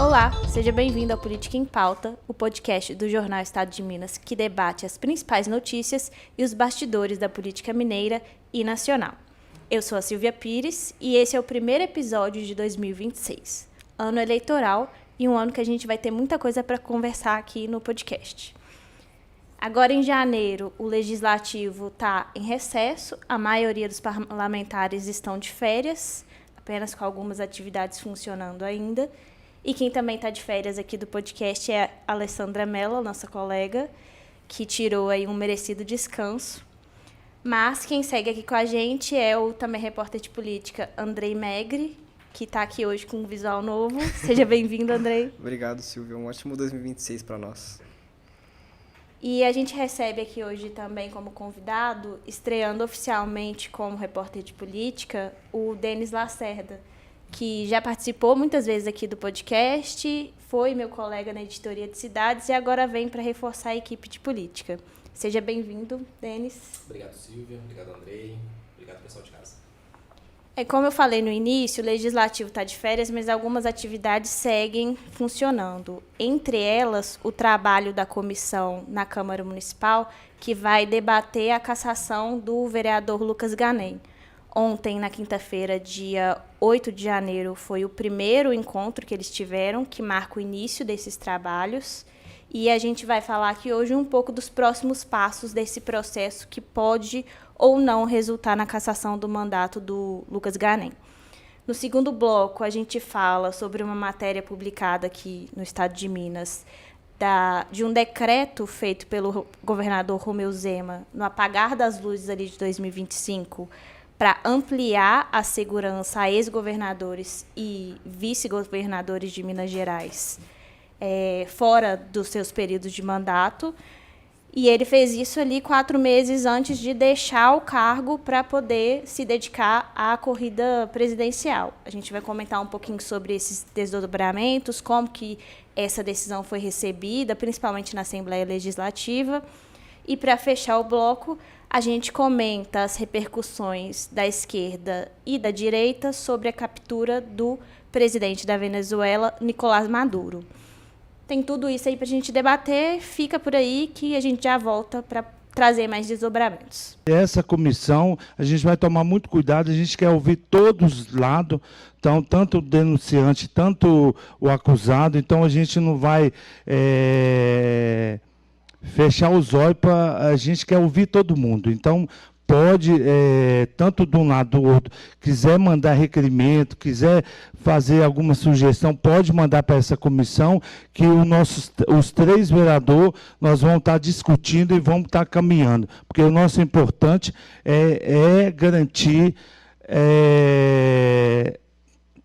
Olá, seja bem-vindo ao Política em Pauta, o podcast do jornal Estado de Minas que debate as principais notícias e os bastidores da política mineira e nacional. Eu sou a Silvia Pires e esse é o primeiro episódio de 2026, ano eleitoral e um ano que a gente vai ter muita coisa para conversar aqui no podcast. Agora, em janeiro, o Legislativo está em recesso, a maioria dos parlamentares estão de férias, apenas com algumas atividades funcionando ainda. E quem também está de férias aqui do podcast é a Alessandra Mello, nossa colega, que tirou aí um merecido descanso. Mas quem segue aqui com a gente é o também repórter de política Andrei Megre, que está aqui hoje com um visual novo. Seja bem-vindo, Andrei. Obrigado, Silvia. Um ótimo 2026 para nós. E a gente recebe aqui hoje também como convidado, estreando oficialmente como repórter de política, o Denis Lacerda, que já participou muitas vezes aqui do podcast, foi meu colega na editoria de cidades e agora vem para reforçar a equipe de política. Seja bem-vindo, Denis. Obrigado, Silvia. Obrigado, Andrei. Obrigado, pessoal de casa. Como eu falei no início, o Legislativo está de férias, mas algumas atividades seguem funcionando. Entre elas, o trabalho da comissão na Câmara Municipal, que vai debater a cassação do vereador Lucas Ganem. Ontem, na quinta-feira, dia 8 de janeiro, foi o primeiro encontro que eles tiveram, que marca o início desses trabalhos. E a gente vai falar aqui hoje um pouco dos próximos passos desse processo que pode ou não resultar na cassação do mandato do Lucas Ganem. No segundo bloco, a gente fala sobre uma matéria publicada aqui no Estado de Minas, de um decreto feito pelo governador Romeu Zema no apagar das luzes ali de 2025, para ampliar a segurança a ex-governadores e vice-governadores de Minas Gerais, fora dos seus períodos de mandato. E ele fez isso ali 4 meses antes de deixar o cargo para poder se dedicar à corrida presidencial. A gente vai comentar um pouquinho sobre esses desdobramentos, como que essa decisão foi recebida, principalmente na Assembleia Legislativa. E, para fechar o bloco, a gente comenta as repercussões da esquerda e da direita sobre a captura do presidente da Venezuela, Nicolás Maduro. Tem tudo isso aí para a gente debater, fica por aí que a gente já volta para trazer mais desdobramentos. Essa comissão, a gente vai tomar muito cuidado, a gente quer ouvir todos os lados, então, tanto o denunciante, tanto o acusado, então a gente não vai fechar os olhos, a gente quer ouvir todo mundo. Então, pode, tanto de um lado do outro, quiser mandar requerimento, quiser fazer alguma sugestão, pode mandar para essa comissão, que os 3 vereadores, nós vamos estar discutindo e vamos estar caminhando, porque o nosso importante é garantir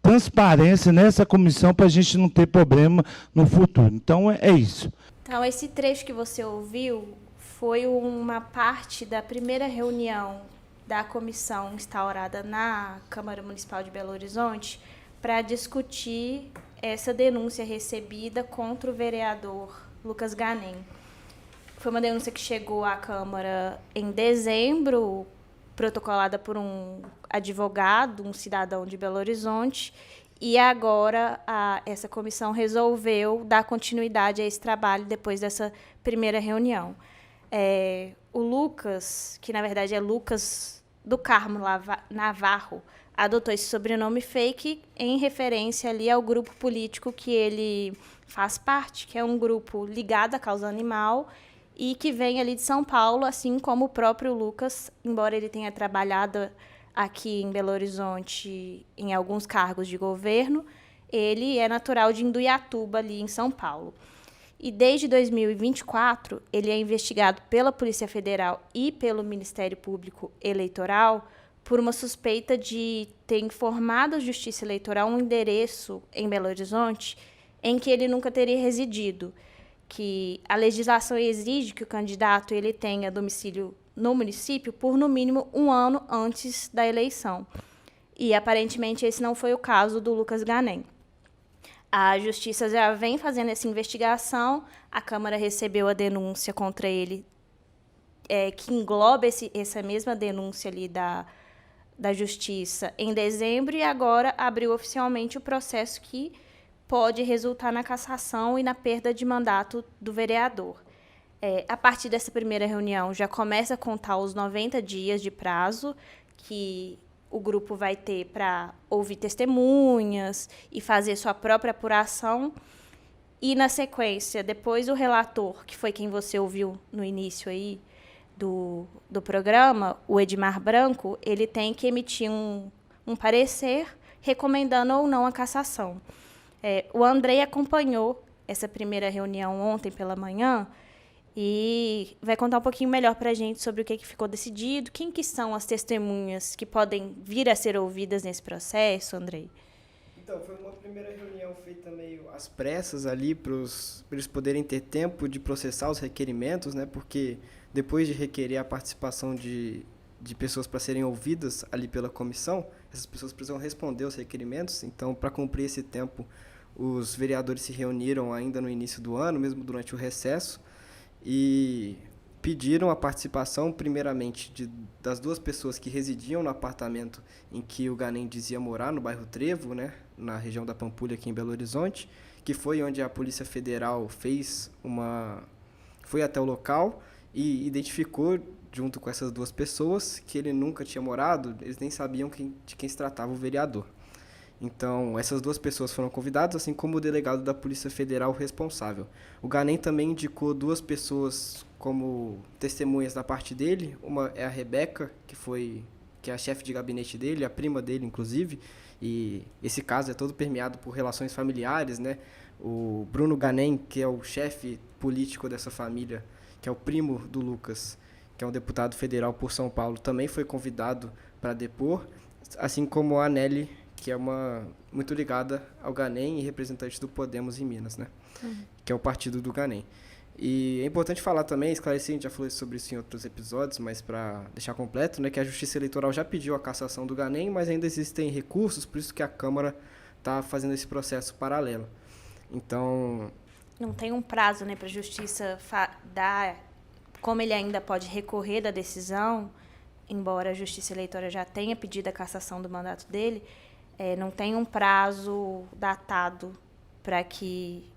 transparência nessa comissão para a gente não ter problema no futuro. Então, é isso. Então, esse trecho que você ouviu foi uma parte da primeira reunião da comissão instaurada na Câmara Municipal de Belo Horizonte para discutir essa denúncia recebida contra o vereador Lucas Ganem. Foi uma denúncia que chegou à Câmara em dezembro, protocolada por um advogado, um cidadão de Belo Horizonte, e agora essa comissão resolveu dar continuidade a esse trabalho depois dessa primeira reunião. O Lucas, que na verdade é Lucas do Carmo Navarro, adotou esse sobrenome fake em referência ali ao grupo político que ele faz parte, que é um grupo ligado à causa animal e que vem ali de São Paulo, assim como o próprio Lucas, embora ele tenha trabalhado aqui em Belo Horizonte em alguns cargos de governo, ele é natural de Induiatuba, ali em São Paulo. E desde 2024, ele é investigado pela Polícia Federal e pelo Ministério Público Eleitoral por uma suspeita de ter informado à Justiça Eleitoral um endereço em Belo Horizonte em que ele nunca teria residido, que a legislação exige que o candidato ele tenha domicílio no município por, no mínimo, 1 ano antes da eleição. E, aparentemente, esse não foi o caso do Lucas Ganem. A Justiça já vem fazendo essa investigação, a Câmara recebeu a denúncia contra ele, que engloba essa mesma denúncia ali da Justiça em dezembro, e agora abriu oficialmente o processo que pode resultar na cassação e na perda de mandato do vereador. A partir dessa primeira reunião, já começa a contar os 90 dias de prazo que o grupo vai ter para ouvir testemunhas e fazer sua própria apuração. E, na sequência, depois o relator, que foi quem você ouviu no início aí do programa, o Edmar Branco, ele tem que emitir um parecer recomendando ou não a cassação. O Andrei acompanhou essa primeira reunião ontem pela manhã e vai contar um pouquinho melhor para a gente sobre o que ficou decidido, quem que são as testemunhas que podem vir a ser ouvidas nesse processo, Andrei. Então, foi uma primeira reunião feita meio às pressas ali, para eles poderem ter tempo de processar os requerimentos, né? Porque depois de requerer a participação de pessoas para serem ouvidas ali pela comissão, essas pessoas precisam responder os requerimentos. Então, para cumprir esse tempo, os vereadores se reuniram ainda no início do ano, mesmo durante o recesso, e pediram a participação, primeiramente, das 2 pessoas que residiam no apartamento em que o Ganem dizia morar, no bairro Trevo, né, na região da Pampulha, aqui em Belo Horizonte, que foi onde a Polícia Federal foi até o local e identificou, junto com essas 2 pessoas, que ele nunca tinha morado, eles nem sabiam de quem se tratava o vereador. Então, essas 2 pessoas foram convidadas, assim como o delegado da Polícia Federal responsável. O Ganem também indicou 2 pessoas como testemunhas da parte dele. Uma é a Rebeca, que é a chefe de gabinete dele, a prima dele, inclusive. E esse caso é todo permeado por relações familiares, né? O Bruno Ganem, que é o chefe político dessa família, que é o primo do Lucas, que é um deputado federal por São Paulo, também foi convidado para depor, assim como a Nelly, que é muito ligada ao Ganem e representante do Podemos em Minas, né? Que é o partido do Ganem. E é importante falar também, esclarecer, a gente já falou sobre isso em outros episódios, mas para deixar completo, né, que a Justiça Eleitoral já pediu a cassação do Ganem, mas ainda existem recursos, por isso que a Câmara está fazendo esse processo paralelo. Então... Não tem um prazo, né, para a Justiça dar, como ele ainda pode recorrer da decisão, embora a Justiça Eleitoral já tenha pedido a cassação do mandato dele, não tem um prazo datado para que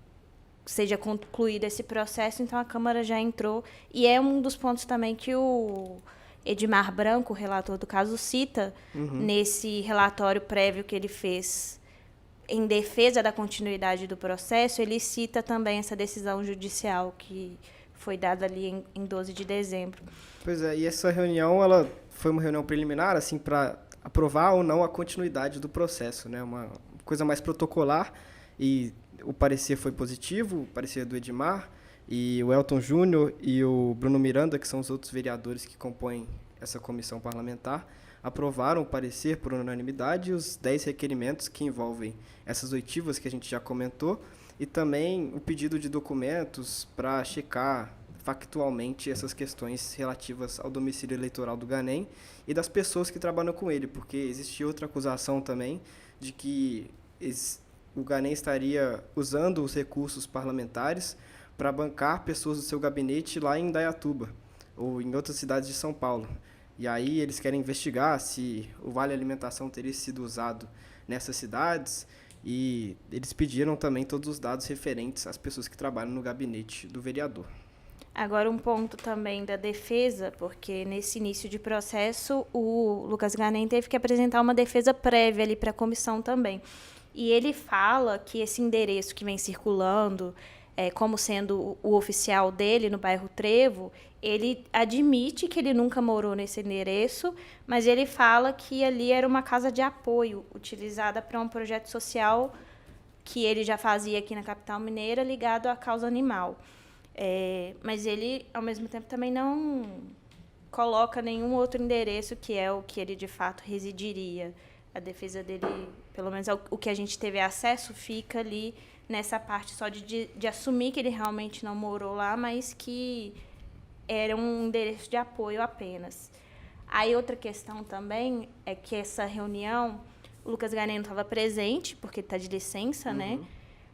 seja concluído esse processo, então a Câmara já entrou. E é um dos pontos também que o Edmar Branco, o relator do caso, cita nesse relatório prévio que ele fez em defesa da continuidade do processo. Ele cita também essa decisão judicial que foi dada ali em 12 de dezembro. Pois é, e essa reunião ela foi uma reunião preliminar, assim, para aprovar ou não a continuidade do processo, né? Uma coisa mais protocolar, e o parecer foi positivo, o parecer do Edmar, e o Elton Júnior e o Bruno Miranda, que são os outros vereadores que compõem essa comissão parlamentar, aprovaram o parecer por unanimidade os 10 requerimentos que envolvem essas oitivas que a gente já comentou, e também o pedido de documentos para checar factualmente essas questões relativas ao domicílio eleitoral do Ganem e das pessoas que trabalham com ele, porque existia outra acusação também de que o Ganem estaria usando os recursos parlamentares para bancar pessoas do seu gabinete lá em Indaiatuba ou em outras cidades de São Paulo. E aí eles querem investigar se o Vale Alimentação teria sido usado nessas cidades, e eles pediram também todos os dados referentes às pessoas que trabalham no gabinete do vereador. Agora, um ponto também da defesa, porque nesse início de processo o Lucas Ganem teve que apresentar uma defesa prévia ali para a comissão também. E ele fala que esse endereço que vem circulando, como sendo o oficial dele no bairro Trevo, ele admite que ele nunca morou nesse endereço, mas ele fala que ali era uma casa de apoio, utilizada para um projeto social que ele já fazia aqui na capital mineira, ligado à causa animal. Mas ele, ao mesmo tempo, também não coloca nenhum outro endereço que é o que ele, de fato, residiria. A defesa dele, pelo menos o que a gente teve acesso, fica ali nessa parte só de assumir que ele realmente não morou lá, mas que era um endereço de apoio apenas. Aí outra questão também é que essa reunião, o Lucas Ganem não estava presente, porque está de licença, né?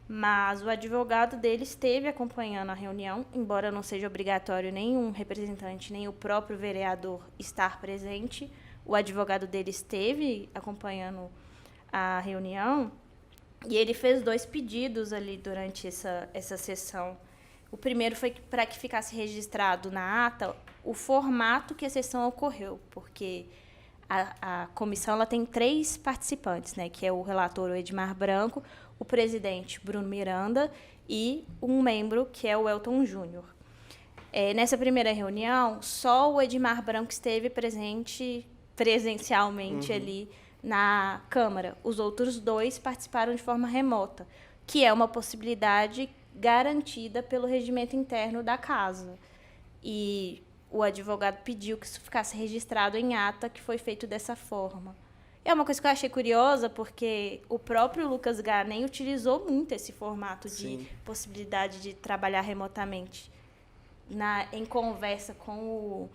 Mas o advogado dele esteve acompanhando a reunião, embora não seja obrigatório nenhum representante, nem o próprio vereador estar presente. O advogado dele esteve acompanhando a reunião E ele fez 2 pedidos ali durante essa sessão. O primeiro foi para que ficasse registrado na ata o formato que a sessão ocorreu, porque a comissão ela tem 3 participantes, né, que é o relator o Edmar Branco, o presidente Bruno Miranda e um membro que é o Elton Júnior. Nessa primeira reunião, só o Edmar Branco esteve presente presencialmente ali na Câmara. Os outros 2 participaram de forma remota, que é uma possibilidade garantida pelo regimento interno da Casa. E o advogado pediu que isso ficasse registrado em ata, que foi feito dessa forma. É uma coisa que eu achei curiosa, porque o próprio Lucas Ganem utilizou muito esse formato de possibilidade de trabalhar remotamente. Em conversa com o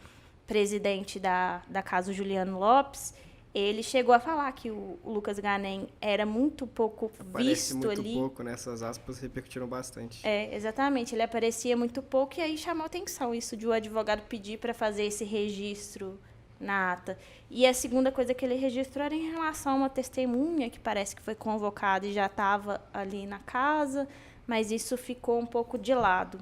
presidente da Casa, Juliano Lopes, ele chegou a falar que o Lucas Ganem era muito pouco visto muito ali. Muito pouco, né? Essas aspas repercutiram bastante. Exatamente. Ele aparecia muito pouco e aí chamou atenção isso de o advogado pedir para fazer esse registro na ata. E a segunda coisa que ele registrou era em relação a uma testemunha que parece que foi convocada e já estava ali na casa, mas isso ficou um pouco de lado.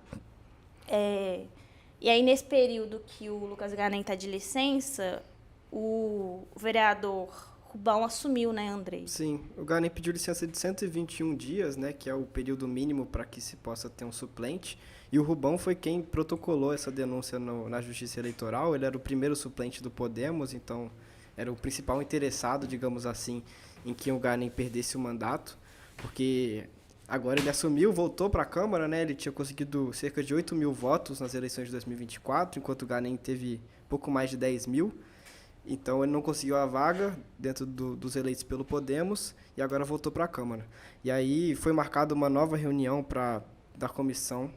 E aí, nesse período que o Lucas Ganem está de licença, o vereador Rubão assumiu, né, Andrei? Sim, o Ganem pediu licença de 121 dias, né, que é o período mínimo para que se possa ter um suplente, e o Rubão foi quem protocolou essa denúncia na Justiça Eleitoral. Ele era o primeiro suplente do Podemos, então era o principal interessado, digamos assim, em que o Ganem perdesse o mandato, porque agora ele assumiu, voltou para a Câmara, né, ele tinha conseguido cerca de 8 mil votos nas eleições de 2024, enquanto o Ganem teve pouco mais de 10 mil. Então, ele não conseguiu a vaga dentro dos eleitos pelo Podemos e agora voltou para a Câmara. E aí foi marcada uma nova reunião da comissão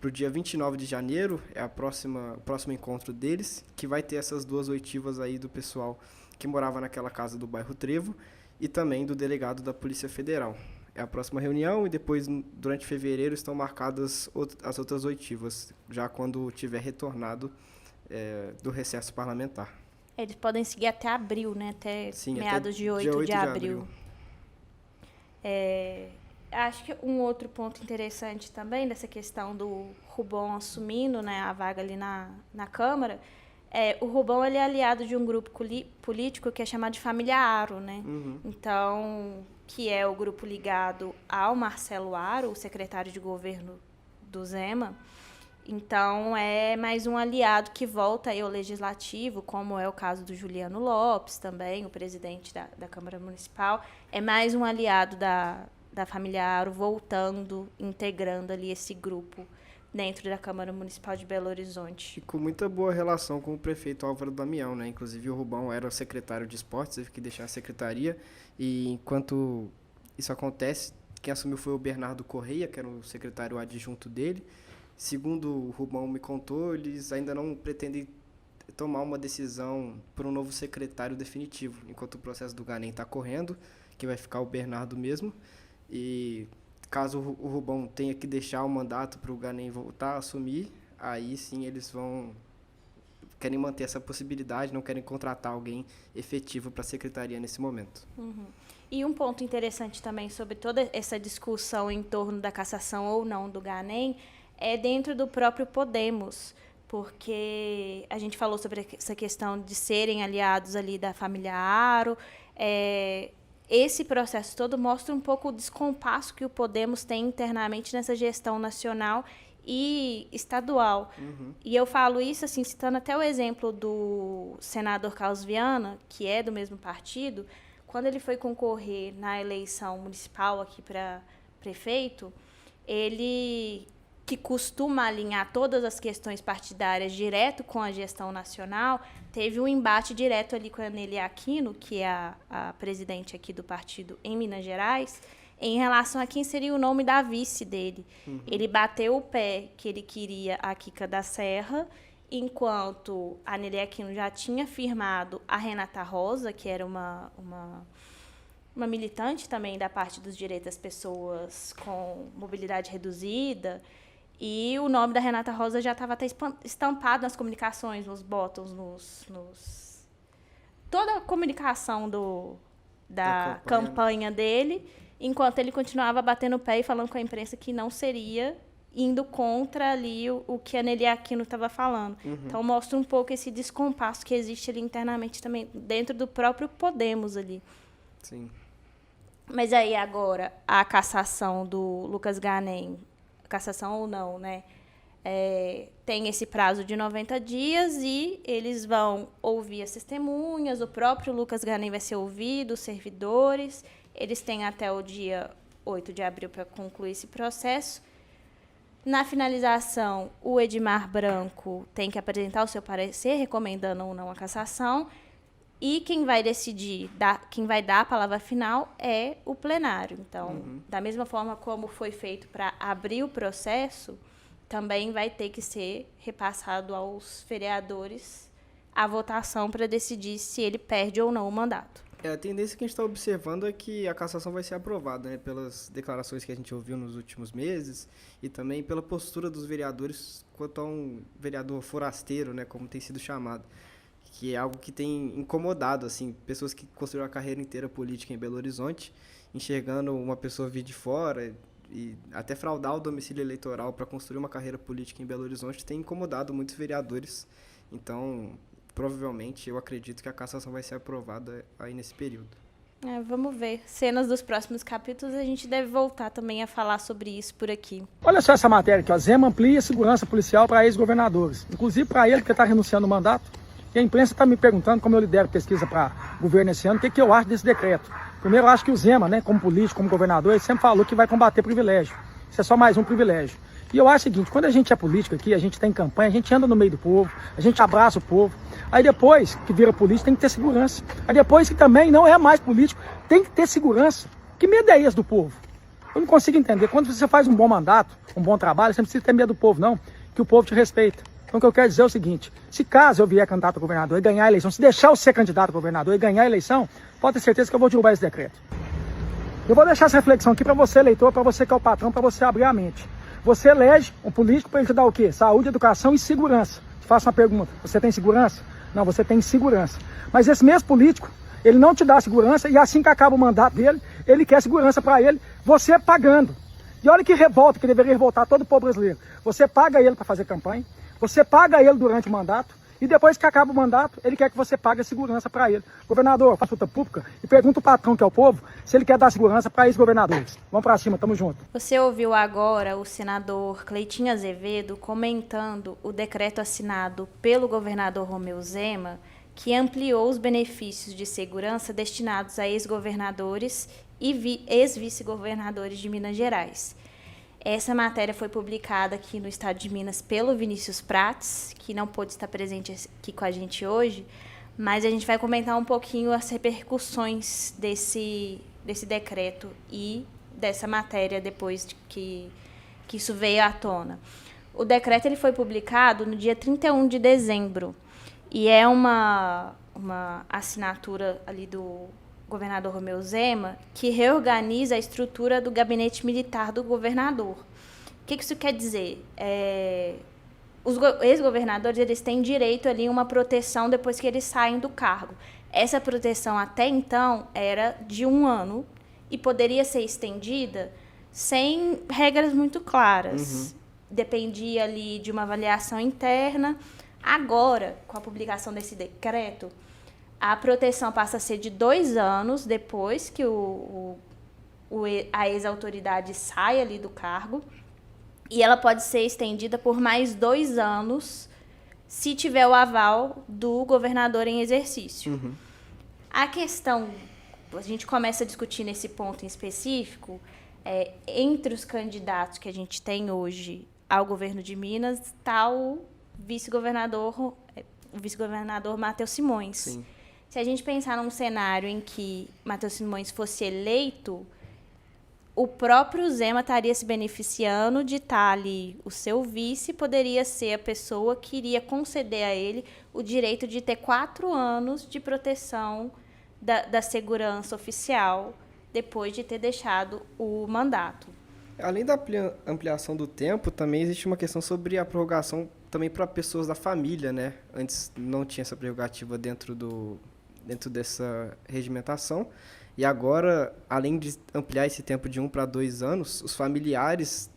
para o dia 29 de janeiro, é o próximo encontro deles, que vai ter essas 2 oitivas aí do pessoal que morava naquela casa do bairro Trevo e também do delegado da Polícia Federal. É a próxima reunião e depois, durante fevereiro, estão marcadas as outras oitivas, já quando tiver retornado do recesso parlamentar. Eles podem seguir até abril, né? Até meados de 8 dia 8 de abril. Acho que um outro ponto interessante também dessa questão do Rubão assumindo, né, a vaga ali na Câmara, o Rubão ele é aliado de um grupo político que é chamado de Família Aro, né? Então, que é o grupo ligado ao Marcelo Aro, o secretário de governo do Zema. Então, é mais um aliado que volta aí ao Legislativo, como é o caso do Juliano Lopes também, o presidente da Câmara Municipal. É mais um aliado da família Aro voltando, integrando ali esse grupo dentro da Câmara Municipal de Belo Horizonte. E com muita boa relação com o prefeito Álvaro Damião, né? Inclusive, o Rubão era o secretário de esportes, teve que deixar a secretaria. E enquanto isso acontece, quem assumiu foi o Bernardo Correia, que era o secretário adjunto dele. Segundo o Rubão me contou, eles ainda não pretendem tomar uma decisão para um novo secretário definitivo, enquanto o processo do Ganem está correndo, que vai ficar o Bernardo mesmo. E caso o Rubão tenha que deixar o mandato para o Ganem voltar a assumir, aí sim eles querem manter essa possibilidade, não querem contratar alguém efetivo para a secretaria nesse momento. E um ponto interessante também sobre toda essa discussão em torno da cassação ou não do Ganem é dentro do próprio Podemos, porque a gente falou sobre essa questão de serem aliados ali da família Aro. Esse processo todo mostra um pouco o descompasso que o Podemos tem internamente nessa gestão nacional e estadual. E eu falo isso assim, citando até o exemplo do senador Carlos Viana, que é do mesmo partido. Quando ele foi concorrer na eleição municipal aqui para prefeito, ele, que costuma alinhar todas as questões partidárias direto com a gestão nacional, teve um embate direto ali com a Nelly Aquino, que é a presidente aqui do partido em Minas Gerais, em relação a quem seria o nome da vice dele. Ele bateu o pé que ele queria a Kika da Serra, enquanto a Nelly Aquino já tinha firmado a Renata Rosa, que era uma militante também da parte dos direitos das pessoas com mobilidade reduzida. E o nome da Renata Rosa já estava até estampado nas comunicações, nos botões, toda a comunicação da campanha dele. enquanto ele continuava batendo o pé e falando com a imprensa que não seria, indo contra ali o que a Nelly Aquino estava falando. Então, mostra um pouco esse descompasso que existe ali internamente também, dentro do próprio Podemos ali. Sim. Mas aí, agora, a cassação do Lucas Ganem, cassação ou não, né? Tem esse prazo de 90 dias e eles vão ouvir as testemunhas, o próprio Lucas Ganem vai ser ouvido, os servidores. Eles têm até o dia 8 de abril para concluir esse processo. Na finalização, o Edmar Branco tem que apresentar o seu parecer, recomendando ou não a cassação. E quem vai decidir, quem vai dar a palavra final é o plenário. Então, da mesma forma como foi feito para abrir o processo, também vai ter que ser repassado aos vereadores a votação para decidir se ele perde ou não o mandato. A tendência que a gente está observando é que a cassação vai ser aprovada, né, pelas declarações que a gente ouviu nos últimos meses e também pela postura dos vereadores quanto a um vereador forasteiro, né, como tem sido chamado, que é algo que tem incomodado, assim, pessoas que construíram a carreira inteira política em Belo Horizonte, enxergando uma pessoa vir de fora e até fraudar o domicílio eleitoral para construir uma carreira política em Belo Horizonte tem incomodado muitos vereadores. Então, provavelmente, eu acredito que a cassação vai ser aprovada aí nesse período. Vamos ver. Cenas dos próximos capítulos, a gente deve voltar também a falar sobre isso por aqui. Olha só essa matéria aqui, ó. Zema amplia a segurança policial para ex-governadores, inclusive para ele que está renunciando ao mandato. E a imprensa está me perguntando, como eu lidero pesquisa para governo esse ano, o que eu acho desse decreto. Primeiro, eu acho que o Zema, né, como político, como governador, ele sempre falou que vai combater privilégio. Isso é só mais um privilégio. E eu acho o seguinte, quando a gente é político aqui, a gente está em campanha, a gente anda no meio do povo, a gente abraça o povo. Aí depois que vira político, tem que ter segurança. Aí depois que também não é mais político, tem que ter segurança. Que medo é esse do povo? Eu não consigo entender. Quando você faz um bom mandato, um bom trabalho, você não precisa ter medo do povo, não. Que o povo te respeita. Então o que eu quero dizer é o seguinte, se caso eu vier candidato a governador e ganhar a eleição, se deixar eu ser candidato a governador e ganhar a eleição, pode ter certeza que eu vou derrubar esse decreto. Eu vou deixar essa reflexão aqui para você, eleitor, para você que é o patrão, para você abrir a mente. Você elege um político para ele te dar o quê? Saúde, educação e segurança. Te faço uma pergunta, você tem segurança? Não, você tem segurança. Mas esse mesmo político, ele não te dá segurança e assim que acaba o mandato dele, ele quer segurança para ele, você pagando. E olha que revolta, que deveria revoltar todo o povo brasileiro. Você paga ele para fazer campanha, você paga ele durante o mandato e depois que acaba o mandato, ele quer que você pague a segurança para ele. Governador, faça consulta pública e pergunta o patrão, que é o povo, se ele quer dar segurança para ex-governadores. Vamos para cima, tamo junto. Você ouviu agora o senador Cleitinho Azevedo comentando o decreto assinado pelo governador Romeu Zema, que ampliou os benefícios de segurança destinados a ex-governadores e ex-vice-governadores de Minas Gerais. Essa matéria foi publicada aqui no estado de Minas pelo Vinícius Prates, que não pôde estar presente aqui com a gente hoje, mas a gente vai comentar um pouquinho as repercussões desse decreto e dessa matéria depois de que isso veio à tona. O decreto ele foi publicado no dia 31 de dezembro e é uma assinatura ali do governador Romeu Zema, que reorganiza a estrutura do gabinete militar do governador. O que isso quer dizer? Os ex-governadores eles têm direito ali a uma proteção depois que eles saem do cargo. Essa proteção, até então, era de 1 ano e poderia ser estendida sem regras muito claras. Dependia ali de uma avaliação interna. Agora, com a publicação desse decreto, a proteção passa a ser de 2 anos depois que a ex-autoridade sai ali do cargo e ela pode ser estendida por mais 2 anos se tiver o aval do governador em exercício. A questão, a gente começa a discutir nesse ponto em específico, entre os candidatos que a gente tem hoje ao governo de Minas, está o vice-governador Matheus Simões. Sim. Se a gente pensar num cenário em que Matheus Simões fosse eleito, o próprio Zema estaria se beneficiando de estar ali. O seu vice poderia ser a pessoa que iria conceder a ele o direito de ter 4 anos de proteção da segurança oficial depois de ter deixado o mandato. Além da ampliação do tempo, também existe uma questão sobre a prorrogação também para pessoas da família, né? Antes não tinha essa prerrogativa dentro dentro dessa regimentação. E agora, além de ampliar esse tempo de 1 para 2 anos, os familiares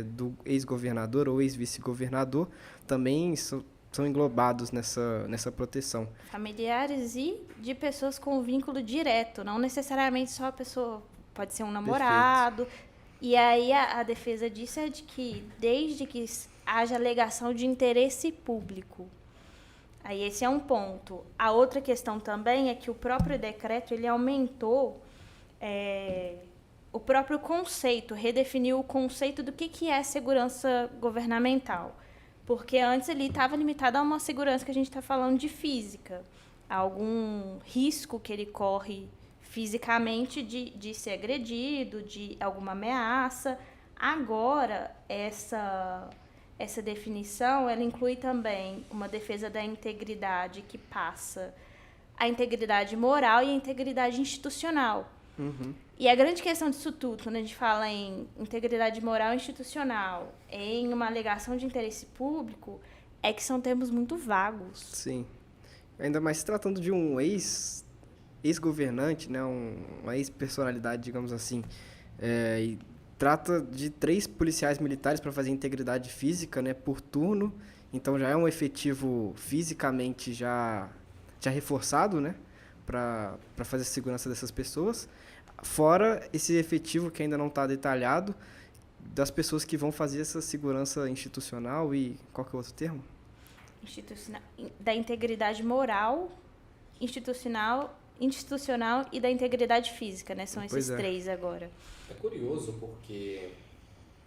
do ex-governador ou ex-vice-governador também são englobados nessa proteção. Familiares e de pessoas com vínculo direto, não necessariamente só a pessoa, pode ser um namorado. Perfeito. E aí a defesa disso é de que, desde que haja alegação de interesse público. Aí esse é um ponto. A outra questão também é que o próprio decreto ele aumentou o próprio conceito, redefiniu o conceito do que é segurança governamental. Porque antes ele estava limitado a uma segurança que a gente está falando de física, algum risco que ele corre fisicamente de ser agredido, de alguma ameaça. Agora, essa definição ela inclui também uma defesa da integridade que passa a integridade moral e a integridade institucional. Uhum. E a grande questão disso tudo, quando a gente fala em integridade moral e institucional, em uma alegação de interesse público, é que são termos muito vagos. Sim. Ainda mais se tratando de um ex-governante, né, uma ex-personalidade, digamos assim. E trata de 3 policiais militares para fazer integridade física, né, por turno. Então já é um efetivo fisicamente já reforçado, né, para fazer a segurança dessas pessoas. Fora esse efetivo que ainda não está detalhado das pessoas que vão fazer essa segurança institucional e qual que é o outro termo? Da integridade moral, institucional e da integridade física, né? São esses 3 agora. É curioso porque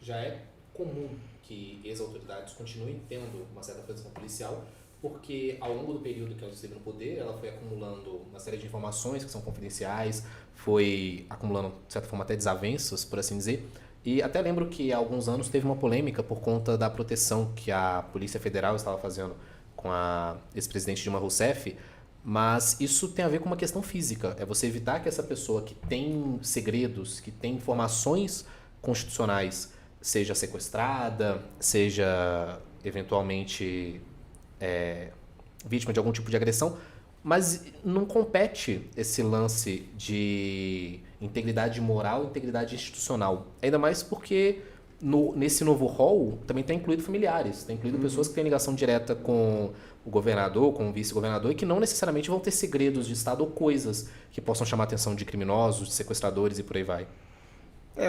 já é comum que ex-autoridades continuem tendo uma certa proteção policial, porque ao longo do período que ela esteve no poder, ela foi acumulando uma série de informações que são confidenciais, foi acumulando, de certa forma, até desavenças, por assim dizer. E até lembro que há alguns anos teve uma polêmica por conta da proteção que a Polícia Federal estava fazendo com a ex-presidente Dilma Rousseff, mas isso tem a ver com uma questão física. É você evitar que essa pessoa que tem segredos, que tem informações constitucionais, seja sequestrada, seja eventualmente vítima de algum tipo de agressão, mas não compete esse lance de integridade moral e integridade institucional. Ainda mais porque nesse novo rol também está incluído familiares, está incluído pessoas que têm ligação direta com o governador, com o vice-governador, e que não necessariamente vão ter segredos de Estado ou coisas que possam chamar a atenção de criminosos, de sequestradores e por aí vai.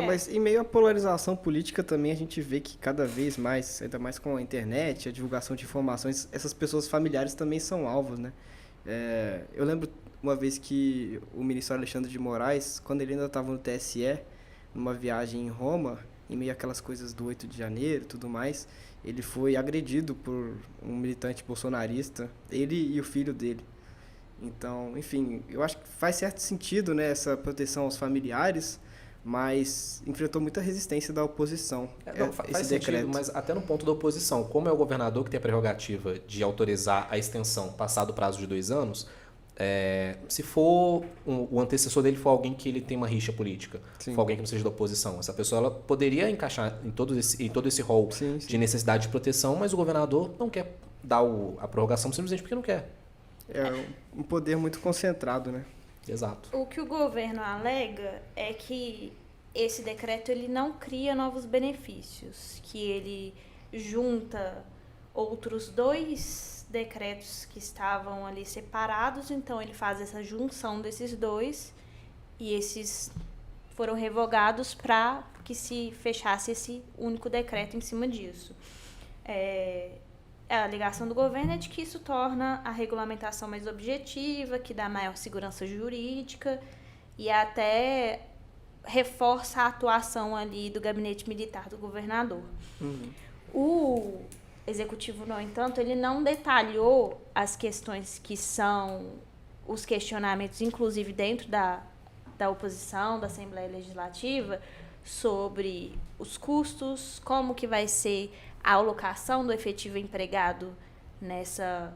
Mas em meio à polarização política também a gente vê que cada vez mais, ainda mais com a internet, a divulgação de informações, essas pessoas familiares também são alvos, né? Eu lembro uma vez que o ministro Alexandre de Moraes, quando ele ainda estava no TSE, numa viagem em Roma, em meio àquelas coisas do 8 de janeiro e tudo mais, ele foi agredido por um militante bolsonarista, ele e o filho dele. Então, enfim, eu acho que faz certo sentido, né, essa proteção aos familiares, mas enfrentou muita resistência da oposição. Faz sentido, mas até no ponto da oposição, como é o governador que tem a prerrogativa de autorizar a extensão passado o prazo de 2 anos, se for o antecessor dele for alguém que ele tem uma rixa política, sim, for alguém que não seja da oposição, essa pessoa ela poderia encaixar em todo esse rol, sim, de necessidade de proteção, mas o governador não quer dar a prorrogação simplesmente porque não quer. É um poder muito concentrado, né? Exato. O que o governo alega é que esse decreto ele não cria novos benefícios, que ele junta outros 2 decretos que estavam ali separados, então ele faz essa junção desses 2 e esses foram revogados para que se fechasse esse único decreto em cima disso. A alegação do governo é de que isso torna a regulamentação mais objetiva, que dá maior segurança jurídica e até reforça a atuação ali do gabinete militar do governador. Uhum. O executivo, no entanto, ele não detalhou as questões que são os questionamentos, inclusive dentro da oposição, da Assembleia Legislativa, sobre os custos, como que vai ser a alocação do efetivo empregado nessa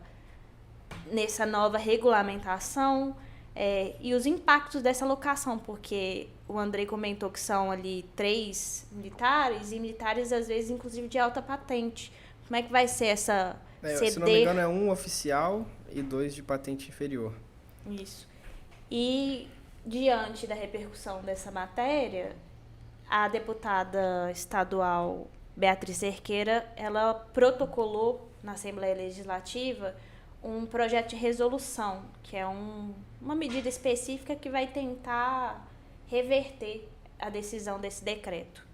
nova regulamentação e os impactos dessa alocação, porque o Andrei comentou que são ali 3 militares, e militares às vezes inclusive de alta patente. Como é que vai ser essa Se não me engano é 1 oficial e 2 de patente inferior. Isso. E, diante da repercussão dessa matéria, a deputada estadual Beatriz Cerqueira, ela protocolou na Assembleia Legislativa um projeto de resolução, que é uma medida específica que vai tentar reverter a decisão desse decreto.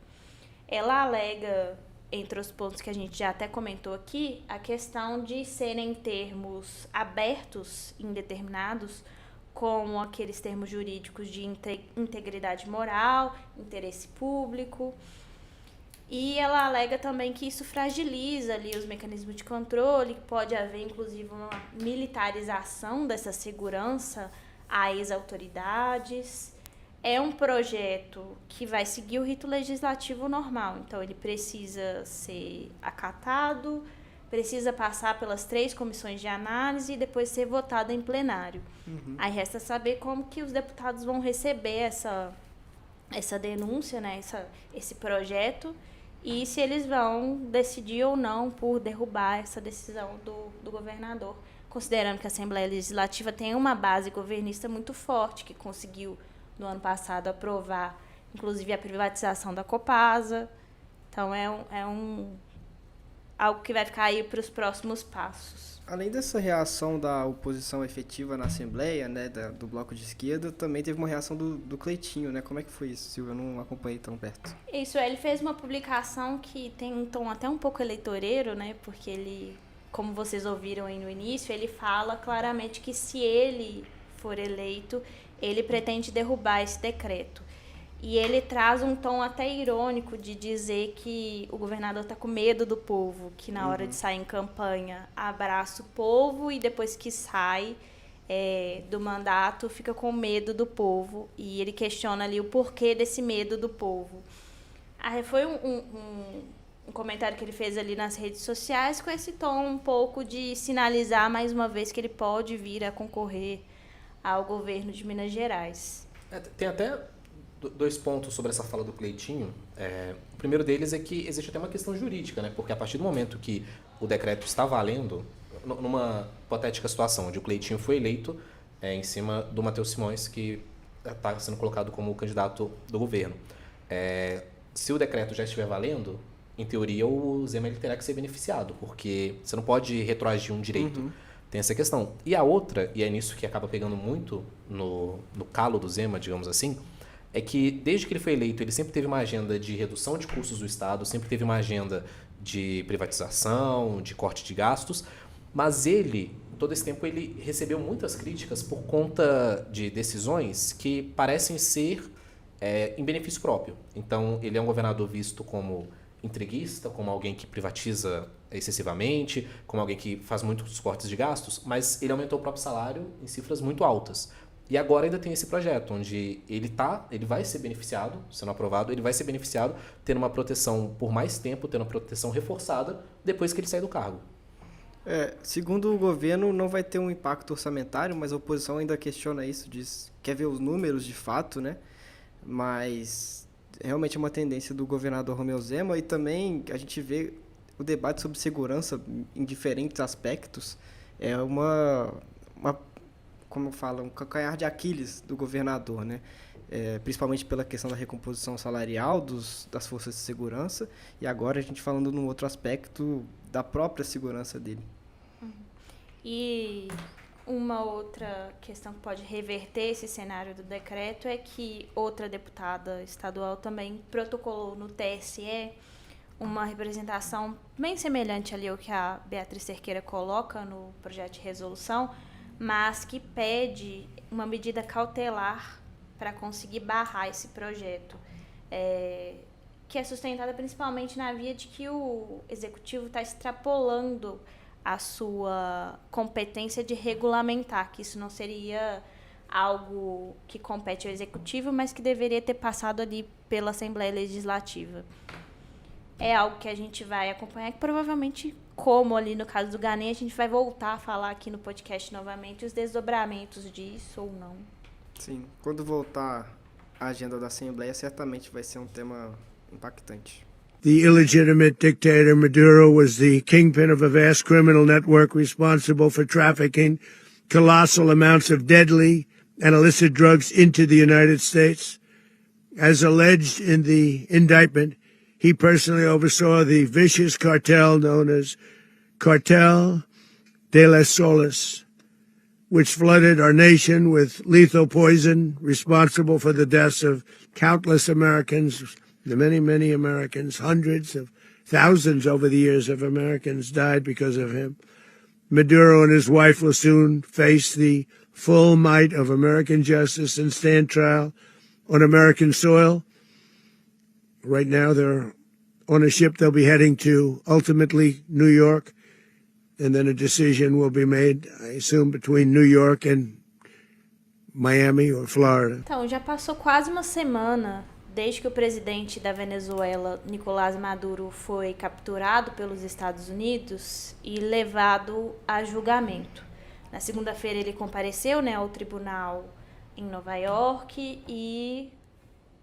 Ela alega, entre os pontos que a gente já até comentou aqui, a questão de serem termos abertos, indeterminados, como aqueles termos jurídicos de integridade moral, interesse público. E ela alega também que isso fragiliza ali os mecanismos de controle, que pode haver inclusive uma militarização dessa segurança às autoridades. É um projeto que vai seguir o rito legislativo normal, então ele precisa ser acatado, precisa passar pelas 3 comissões de análise e depois ser votado em plenário. Aí resta saber como que os deputados vão receber essa denúncia, né, esse projeto, e se eles vão decidir ou não por derrubar essa decisão do governador, considerando que a Assembleia Legislativa tem uma base governista muito forte, que conseguiu, no ano passado, aprovar, inclusive, a privatização da Copasa. Então, algo que vai ficar aí para os próximos passos. Além dessa reação da oposição efetiva na Assembleia, né, do bloco de esquerda, também teve uma reação do Cleitinho, né? Como é que foi isso, Silvia? Eu não acompanhei tão perto. Isso, ele fez uma publicação que tem um tom até um pouco eleitoreiro, né? Porque ele, como vocês ouviram aí no início, ele fala claramente que se ele for eleito, ele pretende derrubar esse decreto. E ele traz um tom até irônico de dizer que o governador está com medo do povo, que na hora de sair em campanha abraça o povo e depois que sai do mandato fica com medo do povo. E ele questiona ali o porquê desse medo do povo. Aí foi um comentário que ele fez ali nas redes sociais com esse tom um pouco de sinalizar mais uma vez que ele pode vir a concorrer ao governo de Minas Gerais. Tem até 2 pontos sobre essa fala do Cleitinho. O primeiro deles é que existe até uma questão jurídica, né? Porque a partir do momento que o decreto está valendo, numa hipotética situação onde o Cleitinho foi eleito em cima do Matheus Simões, que está sendo colocado como candidato do governo. Se o decreto já estiver valendo, em teoria o Zema ele terá que ser beneficiado, porque você não pode retroagir um direito. Tem essa questão. E a outra, e é nisso que acaba pegando muito no calo do Zema, digamos assim, é que desde que ele foi eleito, ele sempre teve uma agenda de redução de custos do Estado, sempre teve uma agenda de privatização, de corte de gastos, mas ele, todo esse tempo, ele recebeu muitas críticas por conta de decisões que parecem ser em benefício próprio. Então, ele é um governador visto como entreguista, como alguém que privatiza excessivamente, como alguém que faz muitos cortes de gastos, mas ele aumentou o próprio salário em cifras muito altas. E agora ainda tem esse projeto, onde ele vai ser beneficiado, sendo aprovado, ele vai ser beneficiado tendo uma proteção por mais tempo, tendo uma proteção reforçada depois que ele sair do cargo. Segundo o governo, não vai ter um impacto orçamentário, mas a oposição ainda questiona isso, quer ver os números de fato, né? Mas realmente é uma tendência do governador Romeu Zema, e também a gente vê o debate sobre segurança em diferentes aspectos. É como fala, um calcanhar de Aquiles do governador, né? Principalmente pela questão da recomposição salarial das forças de segurança, e agora a gente falando num outro aspecto da própria segurança dele. E uma outra questão que pode reverter esse cenário do decreto é que outra deputada estadual também protocolou no TSE uma representação bem semelhante ali ao que a Beatriz Cerqueira coloca no projeto de resolução, mas que pede uma medida cautelar para conseguir barrar esse projeto, que é sustentada principalmente na via de que o Executivo está extrapolando a sua competência de regulamentar, que isso não seria algo que compete ao Executivo, mas que deveria ter passado ali pela Assembleia Legislativa. É algo que a gente vai acompanhar, que provavelmente, como ali no caso do Ganem, a gente vai voltar a falar aqui no podcast novamente os desdobramentos disso ou não. Sim, quando voltar a agenda da Assembleia, certamente vai ser um tema impactante. The illegitimate dictator Maduro was the kingpin of a vast criminal network responsible for trafficking colossal amounts of deadly and illicit drugs into the United States. As alleged in the indictment, he personally oversaw the vicious cartel known as Cartel de las Solas, which flooded our nation with lethal poison, responsible for the deaths of countless Americans, many, many Americans. Hundreds of thousands over the years of Americans died because of him. Maduro and his wife will soon face the full might of American justice and stand trial on American soil. Right now, they're on a ship they'll be heading to, ultimately, New York. And then a decision will be made, I assume, between New York and Miami or Florida. Então, já passou quase uma semana desde que o presidente da Venezuela, Nicolás Maduro, foi capturado pelos Estados Unidos e levado a julgamento. Na segunda-feira ele compareceu, né, ao tribunal em Nova York e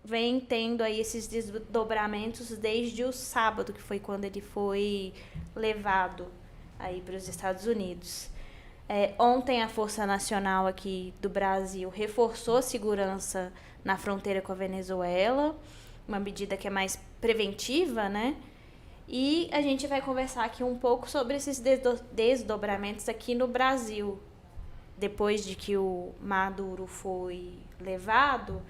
vem tendo aí esses desdobramentos desde o sábado, que foi quando ele foi levado aí para os Estados Unidos. Ontem a Força Nacional aqui do Brasil reforçou a segurança na fronteira com a Venezuela, uma medida que é mais preventiva, né? E a gente vai conversar aqui um pouco sobre esses desdobramentos aqui no Brasil. Depois de que o Maduro foi levado,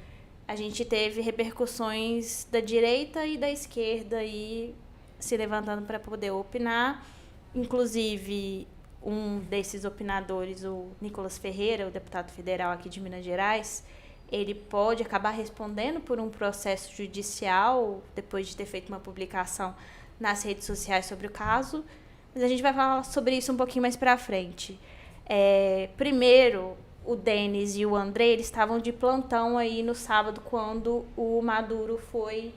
a gente teve repercussões da direita e da esquerda aí se levantando para poder opinar. Inclusive, um desses opinadores, o Nicolas Ferreira, o deputado federal aqui de Minas Gerais, ele pode acabar respondendo por um processo judicial depois de ter feito uma publicação nas redes sociais sobre o caso. Mas a gente vai falar sobre isso um pouquinho mais para frente. Primeiro, o Denis e o André, eles estavam de plantão aí no sábado quando o Maduro foi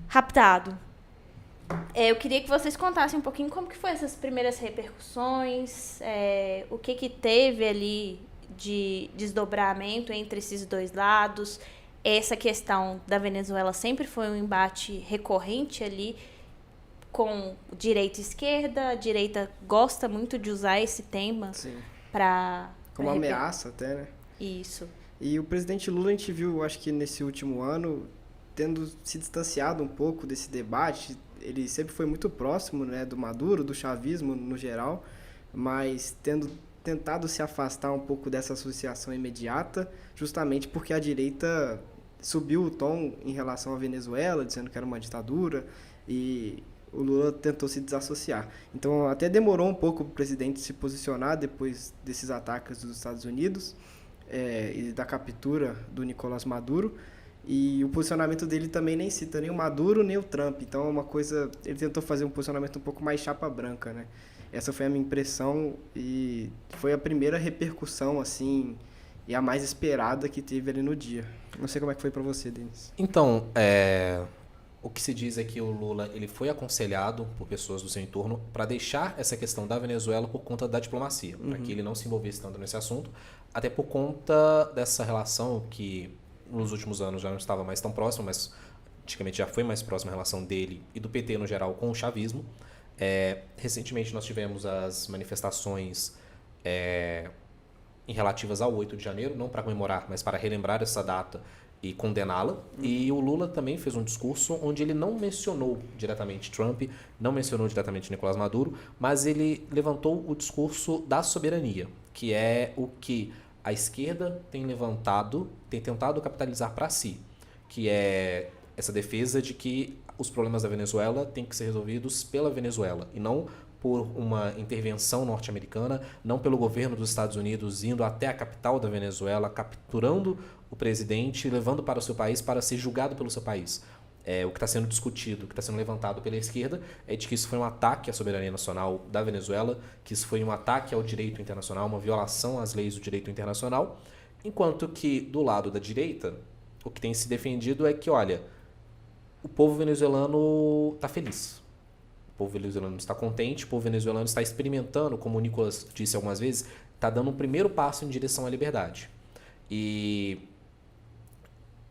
raptado. Eu queria que vocês contassem um pouquinho como que foi essas primeiras repercussões, o que teve ali de desdobramento entre esses dois lados. Essa questão da Venezuela sempre foi um embate recorrente ali com direita e esquerda. A direita gosta muito de usar esse tema para... Como ameaça até, né? Isso. E o presidente Lula, a gente viu, acho que nesse último ano, tendo se distanciado um pouco desse debate. Ele sempre foi muito próximo, né, do Maduro, do chavismo no geral, mas tendo tentado se afastar um pouco dessa associação imediata, justamente porque a direita subiu o tom em relação à Venezuela, dizendo que era uma ditadura, e o Lula tentou se desassociar. Então, até demorou um pouco para o presidente se posicionar depois desses ataques dos Estados Unidos e da captura do Nicolás Maduro. E o posicionamento dele também nem cita nem o Maduro nem o Trump. Então, é uma coisa... Ele tentou fazer um posicionamento um pouco mais chapa branca, né? Essa foi a minha impressão e foi a primeira repercussão, assim, e a mais esperada que teve ali no dia. Não sei como é que foi para você, Denis. Então, o que se diz é que o Lula ele foi aconselhado por pessoas do seu entorno para deixar essa questão da Venezuela por conta da diplomacia, para que ele não se envolvesse tanto nesse assunto, até por conta dessa relação que nos últimos anos já não estava mais tão próxima, mas antigamente já foi mais próxima a relação dele e do PT no geral com o chavismo. Recentemente nós tivemos as manifestações em relativas ao 8 de janeiro, não para comemorar, mas para relembrar essa data e condená-la. E o Lula também fez um discurso onde ele não mencionou diretamente Trump, não mencionou diretamente Nicolás Maduro, mas ele levantou o discurso da soberania, que é o que a esquerda tem tentado capitalizar para si, que é essa defesa de que os problemas da Venezuela têm que ser resolvidos pela Venezuela e não por uma intervenção norte-americana, não pelo governo dos Estados Unidos indo até a capital da Venezuela, capturando o presidente e levando para o seu país para ser julgado pelo seu país. O que está sendo discutido, o que está sendo levantado pela esquerda é de que isso foi um ataque à soberania nacional da Venezuela, que isso foi um ataque ao direito internacional, uma violação às leis do direito internacional, enquanto que do lado da direita, o que tem se defendido é que, olha, o povo venezuelano está feliz. O povo venezuelano está contente, o povo venezuelano está experimentando, como o Nicolas disse algumas vezes, está dando um primeiro passo em direção à liberdade. E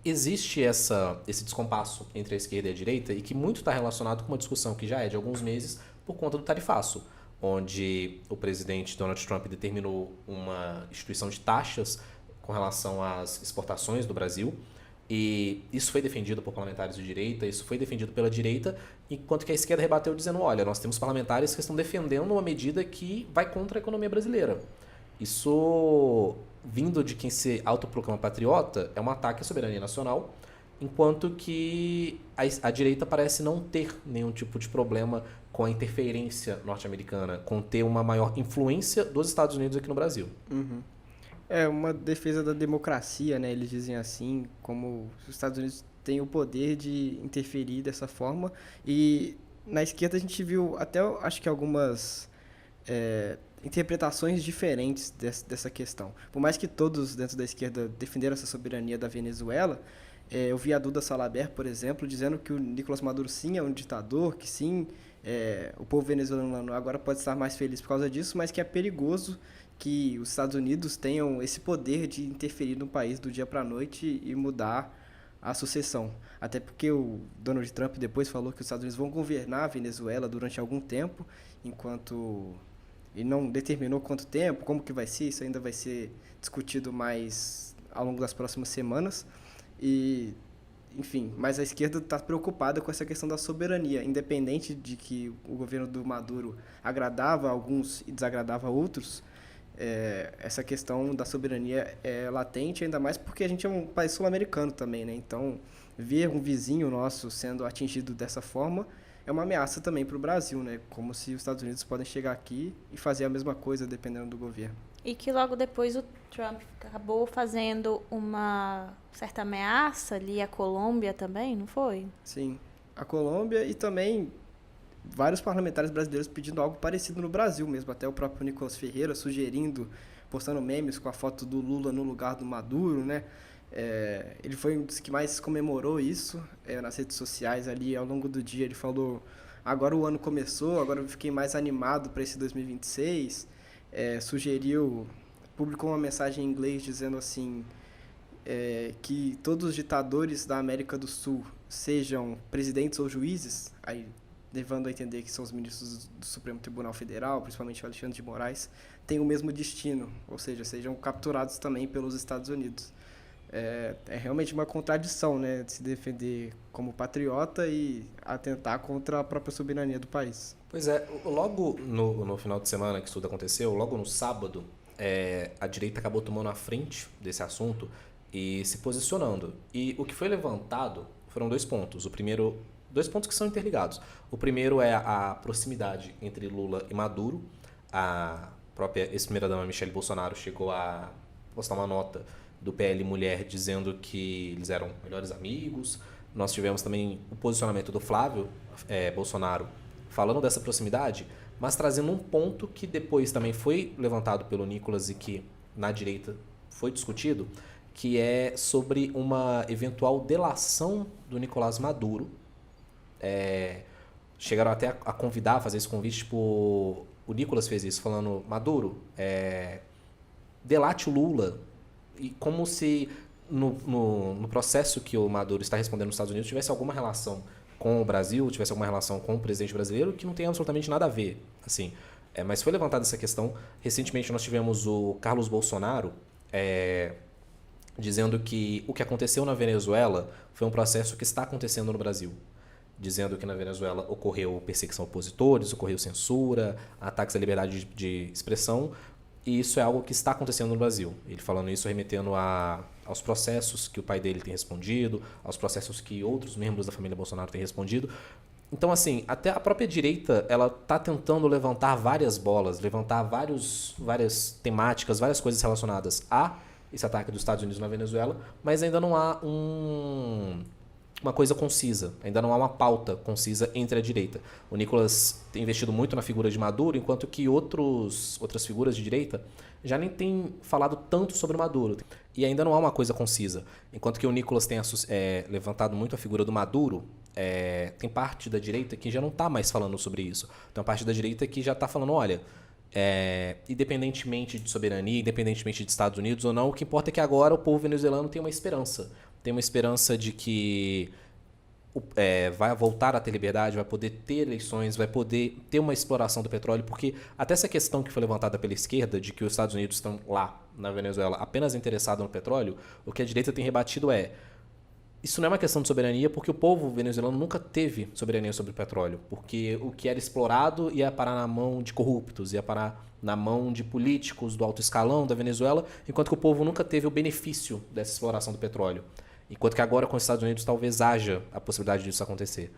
existe esse descompasso entre a esquerda e a direita e que muito está relacionado com uma discussão que já é de alguns meses por conta do tarifaço. onde o presidente Donald Trump determinou uma instituição de taxas com relação às exportações do Brasil. E isso foi defendido por parlamentares de direita, isso foi defendido pela direita, enquanto que a esquerda rebateu dizendo, olha, nós temos parlamentares que estão defendendo uma medida que vai contra a economia brasileira. Isso, vindo de quem se autoproclama patriota, é um ataque à soberania nacional, enquanto que a direita parece não ter nenhum tipo de problema com a interferência norte-americana, com ter uma maior influência dos Estados Unidos aqui no Brasil. É uma defesa da democracia, né? Eles dizem assim, como os Estados Unidos têm o poder de interferir dessa forma. E na esquerda a gente viu até, acho que algumas interpretações diferentes dessa questão. Por mais que todos dentro da esquerda defenderam essa soberania da Venezuela, eu vi a Duda Salabert, por exemplo, dizendo que o Nicolás Maduro sim é um ditador, que sim, o povo venezuelano agora pode estar mais feliz por causa disso, mas que é perigoso que os Estados Unidos tenham esse poder de interferir no país do dia para a noite e mudar a sucessão. Até porque o Donald Trump depois falou que os Estados Unidos vão governar a Venezuela durante algum tempo, enquanto ele não determinou quanto tempo, como que vai ser, isso ainda vai ser discutido mais ao longo das próximas semanas. E, enfim, mas a esquerda está preocupada com essa questão da soberania, independente de que o governo do Maduro agradava a alguns e desagradava a outros. Essa questão da soberania é latente, ainda mais porque a gente é um país sul-americano também, né? Então, ver um vizinho nosso sendo atingido dessa forma é uma ameaça também para o Brasil, né? Como se os Estados Unidos podem chegar aqui e fazer a mesma coisa dependendo do governo. E que logo depois o Trump acabou fazendo uma certa ameaça ali à Colômbia também, não foi? Sim, a Colômbia e também vários parlamentares brasileiros pedindo algo parecido no Brasil mesmo, até o próprio Nicolás Ferreira sugerindo, postando memes com a foto do Lula no lugar do Maduro, né? Ele foi um dos que mais comemorou isso nas redes sociais ali ao longo do dia. Ele falou, agora o ano começou, agora eu fiquei mais animado para esse 2026, publicou uma mensagem em inglês dizendo assim, que todos os ditadores da América do Sul sejam presidentes ou juízes, aí levando a entender que são os ministros do Supremo Tribunal Federal, principalmente o Alexandre de Moraes, têm o mesmo destino, ou seja, sejam capturados também pelos Estados Unidos. É realmente uma contradição, né, de se defender como patriota e atentar contra a própria soberania do país. Pois é, logo no final de semana que isso tudo aconteceu, logo no sábado, a direita acabou tomando a frente desse assunto e se posicionando. E o que foi levantado foram dois pontos. Dois pontos que são interligados. O primeiro é a proximidade entre Lula e Maduro. A própria ex-primeira-dama Michelle Bolsonaro chegou a postar uma nota do PL Mulher dizendo que eles eram melhores amigos. Nós tivemos também o posicionamento do Flávio Bolsonaro falando dessa proximidade, mas trazendo um ponto que depois também foi levantado pelo Nicolás e que na direita foi discutido, que é sobre uma eventual delação do Nicolás Maduro. Chegaram até a convidar, a fazer esse convite, tipo, o Nicolás fez isso, falando, Maduro, delate o Lula, e como se no processo que o Maduro está respondendo nos Estados Unidos tivesse alguma relação com o Brasil, tivesse alguma relação com o presidente brasileiro, que não tem absolutamente nada a ver, assim. Mas foi levantada essa questão. Recentemente nós tivemos o Carlos Bolsonaro dizendo que o que aconteceu na Venezuela foi um processo que está acontecendo no Brasil. Dizendo que na Venezuela ocorreu perseguição a opositores, ocorreu censura, ataques à liberdade de expressão, e isso é algo que está acontecendo no Brasil. Ele falando isso remetendo aos processos que o pai dele tem respondido, aos processos que outros membros da família Bolsonaro têm respondido. Então, assim, até a própria direita, ela está tentando levantar várias bolas, levantar várias temáticas, várias coisas relacionadas a esse ataque dos Estados Unidos na Venezuela, mas ainda não há uma coisa concisa, ainda não há uma pauta concisa entre a direita. O Nicolás tem investido muito na figura de Maduro, enquanto que outras figuras de direita já nem têm falado tanto sobre Maduro. E ainda não há uma coisa concisa. Enquanto que o Nicolás tem levantado muito a figura do Maduro, tem parte da direita que já não está mais falando sobre isso. Tem uma parte da direita que já está falando, olha, independentemente de soberania, independentemente de Estados Unidos ou não, o que importa é que agora o povo venezuelano tem uma esperança. Tem uma esperança de que vai voltar a ter liberdade, vai poder ter eleições, vai poder ter uma exploração do petróleo, porque até essa questão que foi levantada pela esquerda, de que os Estados Unidos estão lá, na Venezuela, apenas interessados no petróleo, o que a direita tem rebatido isso não é uma questão de soberania, porque o povo venezuelano nunca teve soberania sobre o petróleo, porque o que era explorado ia parar na mão de corruptos, ia parar na mão de políticos do alto escalão da Venezuela, enquanto que o povo nunca teve o benefício dessa exploração do petróleo. Enquanto que agora com os Estados Unidos talvez haja a possibilidade disso acontecer.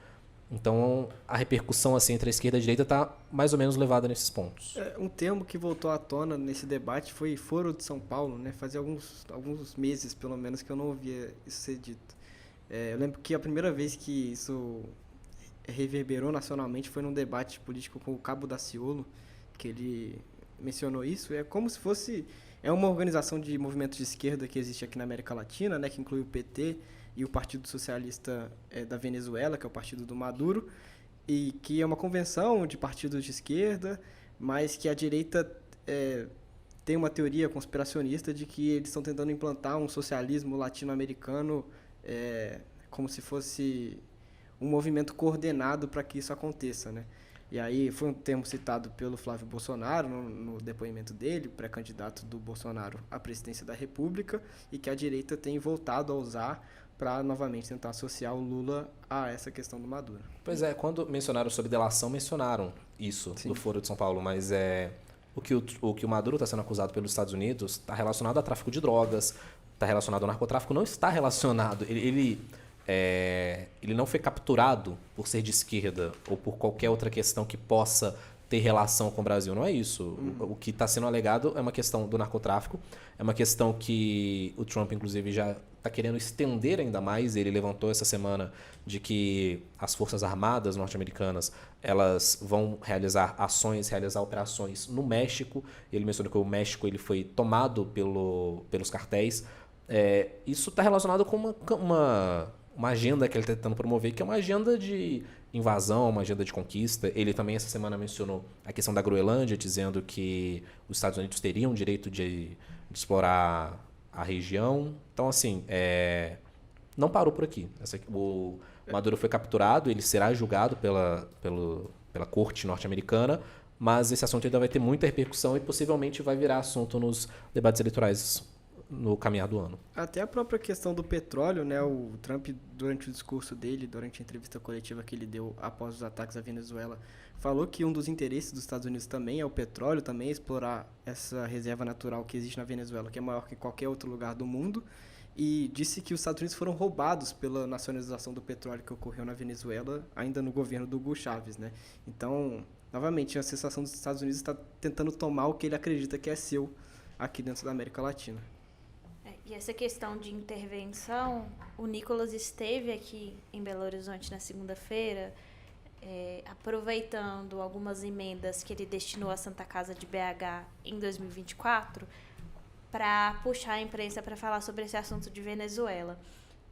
Então a repercussão assim, entre a esquerda e a direita está mais ou menos levada nesses pontos. Um termo que voltou à tona nesse debate foi Foro de São Paulo, né? Fazia alguns meses, pelo menos, que eu não ouvia isso ser dito. Eu lembro que a primeira vez que isso reverberou nacionalmente foi num debate político com o Cabo Daciolo, que ele mencionou isso. É como se fosse... É uma organização de movimentos de esquerda que existe aqui na América Latina, né, que inclui o PT e o Partido Socialista da Venezuela, que é o partido do Maduro, e que é uma convenção de partidos de esquerda, mas que a direita tem uma teoria conspiracionista de que eles estão tentando implantar um socialismo latino-americano como se fosse um movimento coordenado para que isso aconteça, né? E aí foi um termo citado pelo Flávio Bolsonaro no depoimento dele, pré-candidato do Bolsonaro à presidência da República, e que a direita tem voltado a usar para novamente tentar associar o Lula a essa questão do Maduro. Pois é, quando mencionaram sobre delação, mencionaram isso no Foro de São Paulo, mas o que o Maduro está sendo acusado pelos Estados Unidos está relacionado a tráfico de drogas, está relacionado ao narcotráfico, não está relacionado. Ele não foi capturado por ser de esquerda ou por qualquer outra questão que possa ter relação com o Brasil. Não é isso. O que está sendo alegado é uma questão do narcotráfico, é uma questão que o Trump, inclusive, já está querendo estender ainda mais. Ele levantou essa semana de que as Forças Armadas norte-americanas elas vão realizar ações, realizar operações no México. Ele mencionou que o México ele foi tomado pelos cartéis. Isso está relacionado com uma agenda que ele está tentando promover, que é uma agenda de invasão, uma agenda de conquista. Ele também, essa semana, mencionou a questão da Groenlândia, dizendo que os Estados Unidos teriam o direito de explorar a região. Então, assim, não parou por aqui. O Maduro foi capturado, ele será julgado pela corte norte-americana, mas esse assunto ainda vai ter muita repercussão e possivelmente vai virar assunto nos debates eleitorais no caminhar do ano. Até a própria questão do petróleo, né? O Trump, durante o discurso dele, durante a entrevista coletiva que ele deu após os ataques à Venezuela, falou que um dos interesses dos Estados Unidos também é o petróleo, também é explorar essa reserva natural que existe na Venezuela, que é maior que em qualquer outro lugar do mundo, e disse que os Estados Unidos foram roubados pela nacionalização do petróleo que ocorreu na Venezuela, ainda no governo do Hugo Chávez, né? Então, novamente, a sensação dos Estados Unidos está tentando tomar o que ele acredita que é seu aqui dentro da América Latina. E essa questão de intervenção, o Nicolas esteve aqui em Belo Horizonte na segunda-feira, aproveitando algumas emendas que ele destinou à Santa Casa de BH em 2024, para puxar a imprensa para falar sobre esse assunto de Venezuela.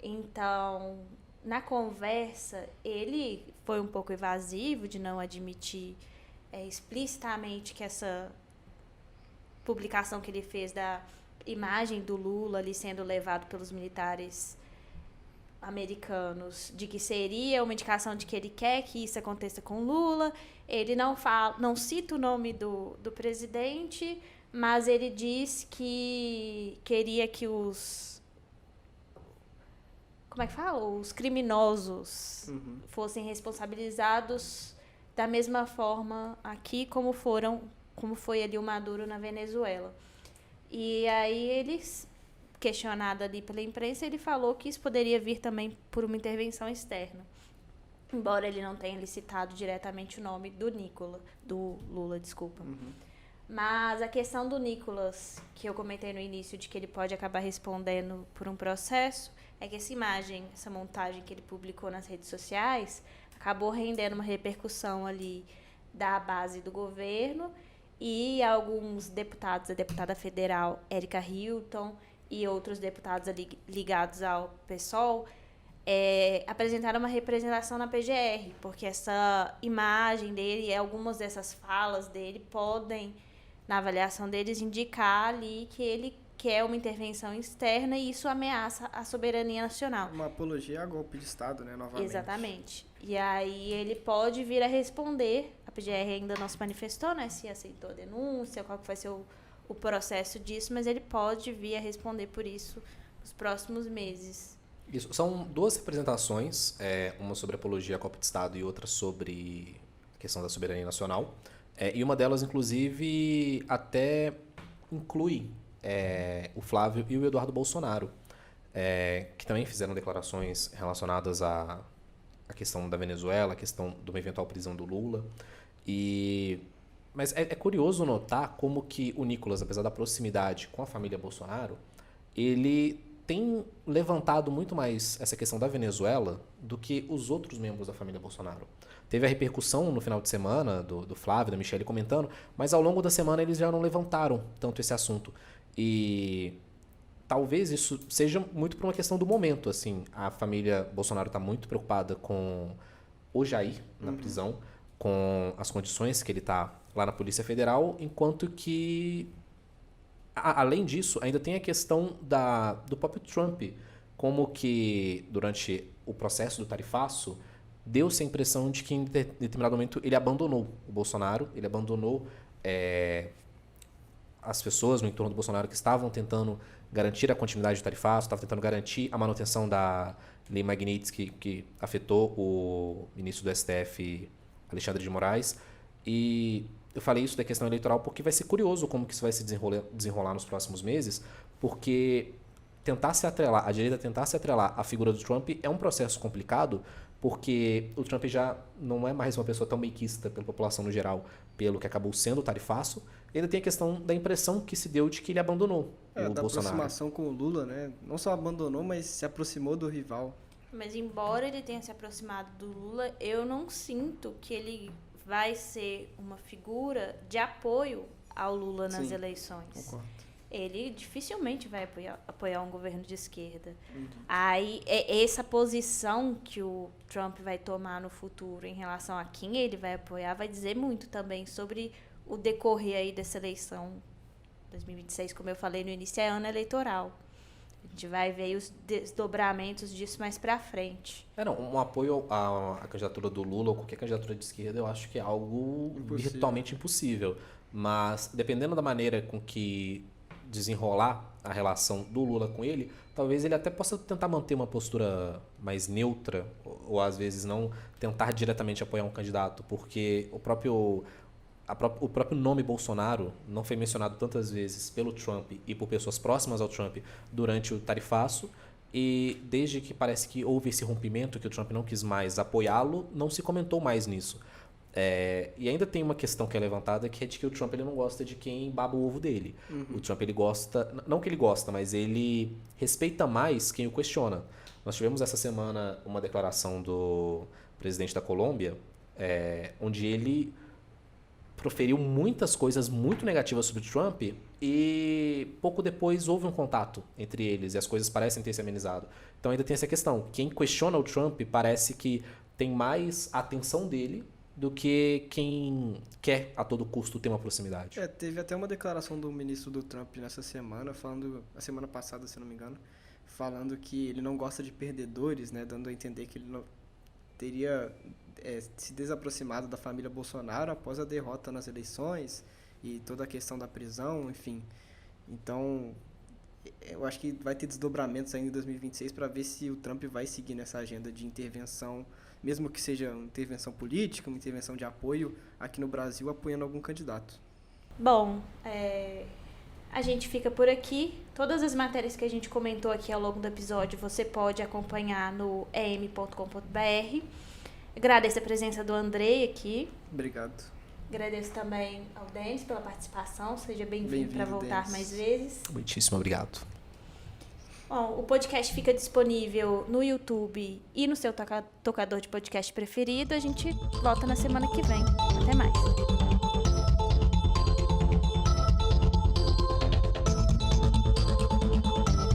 Então, na conversa, ele foi um pouco evasivo de não admitir explicitamente que essa publicação que ele fez da imagem do Lula ali sendo levado pelos militares americanos, de que seria uma indicação de que ele quer que isso aconteça com Lula. Ele não cita o nome do presidente, mas ele diz que queria que os criminosos fossem responsabilizados da mesma forma aqui como foi ali o Maduro na Venezuela. E aí ele, questionado ali pela imprensa, ele falou que isso poderia vir também por uma intervenção externa. Embora ele não tenha citado diretamente o nome do Lula. Mas a questão do Nicolas, que eu comentei no início, de que ele pode acabar respondendo por um processo, é que essa montagem que ele publicou nas redes sociais, acabou rendendo uma repercussão ali da base do governo. E alguns deputados, a deputada federal Érica Hilton e outros deputados ali ligados ao PSOL, apresentaram uma representação na PGR, porque essa imagem dele e algumas dessas falas dele podem, na avaliação deles, indicar ali que ele que é uma intervenção externa e isso ameaça a soberania nacional. Uma apologia a golpe de Estado, né, novamente. Exatamente. E aí ele pode vir a responder, a PGR ainda não se manifestou, né, se aceitou a denúncia, qual que vai ser o processo disso, mas ele pode vir a responder por isso nos próximos meses. Isso, são duas representações, uma sobre apologia a golpe de Estado e outra sobre a questão da soberania nacional. E uma delas, inclusive, até inclui o Flávio e o Eduardo Bolsonaro, que também fizeram declarações relacionadas à questão da Venezuela, a questão de uma eventual prisão do Lula. Mas é curioso notar como que o Nicolas, apesar da proximidade com a família Bolsonaro, ele tem levantado muito mais essa questão da Venezuela do que os outros membros da família Bolsonaro. Teve a repercussão no final de semana do Flávio, da Michelle comentando, mas ao longo da semana eles já não levantaram tanto esse assunto. E talvez isso seja muito por uma questão do momento. Assim, a família Bolsonaro está muito preocupada com o Jair na prisão, com as condições que ele está lá na Polícia Federal, enquanto que, além disso, ainda tem a questão do próprio Trump, como que durante o processo do tarifaço deu-se a impressão de que em determinado momento ele abandonou o Bolsonaro, ele abandonou as pessoas no entorno do Bolsonaro que estavam tentando garantir a continuidade do tarifaço, estavam tentando garantir a manutenção da Lei Magnitsky, que afetou o ministro do STF, Alexandre de Moraes. E eu falei isso da questão eleitoral porque vai ser curioso como que isso vai se desenrolar nos próximos meses, porque a direita tentar se atrelar à figura do Trump é um processo complicado, porque o Trump já não é mais uma pessoa tão meiguista pela população no geral, pelo que acabou sendo o tarifaço. E ainda tem a questão da impressão que se deu de que ele abandonou o da Bolsonaro. aproximação com o Lula, né? Não só abandonou, mas se aproximou do rival. Mas embora ele tenha se aproximado do Lula, eu não sinto que ele vai ser uma figura de apoio ao Lula nas Sim, eleições. Concordo. Ele dificilmente vai apoiar um governo de esquerda. Aí, essa posição que o Trump vai tomar no futuro em relação a quem ele vai apoiar vai dizer muito também sobre o decorrer aí dessa eleição 2026, como eu falei no início, é ano eleitoral. A gente vai ver aí os desdobramentos disso mais pra frente. Um apoio à candidatura do Lula ou qualquer candidatura de esquerda, eu acho que é algo virtualmente impossível. Mas, dependendo da maneira com que desenrolar a relação do Lula com ele, talvez ele até possa tentar manter uma postura mais neutra, ou às vezes não tentar diretamente apoiar um candidato, porque o próprio nome Bolsonaro não foi mencionado tantas vezes pelo Trump e por pessoas próximas ao Trump durante o tarifaço, e desde que parece que houve esse rompimento, que o Trump não quis mais apoiá-lo, não se comentou mais nisso. E ainda tem uma questão que é levantada, que é de que o Trump ele não gosta de quem baba o ovo dele. O Trump ele gosta, não que ele gosta, mas ele respeita mais quem o questiona. Nós tivemos essa semana uma declaração do presidente da Colômbia, onde ele proferiu muitas coisas muito negativas sobre o Trump e pouco depois houve um contato entre eles e as coisas parecem ter se amenizado. Então ainda tem essa questão. Quem questiona o Trump parece que tem mais a atenção dele do que quem quer a todo custo ter uma proximidade. Teve até uma declaração do ministro do Trump nessa semana, a semana passada, se não me engano, falando que ele não gosta de perdedores, né, dando a entender que ele não teria se desaproximado da família Bolsonaro após a derrota nas eleições e toda a questão da prisão, enfim. Então, eu acho que vai ter desdobramentos ainda em 2026 para ver se o Trump vai seguir nessa agenda de intervenção, mesmo que seja uma intervenção política, uma intervenção de apoio aqui no Brasil, apoiando algum candidato. Bom, a gente fica por aqui. Todas as matérias que a gente comentou aqui ao longo do episódio você pode acompanhar no em.com.br. Agradeço a presença do Andrei aqui. Obrigado. Agradeço também ao Denis pela participação. Seja bem-vindo para voltar Denis. mais vezes. Muitíssimo obrigado. Bom, o podcast fica disponível no YouTube e no seu tocador de podcast preferido. A gente volta na semana que vem. Até mais.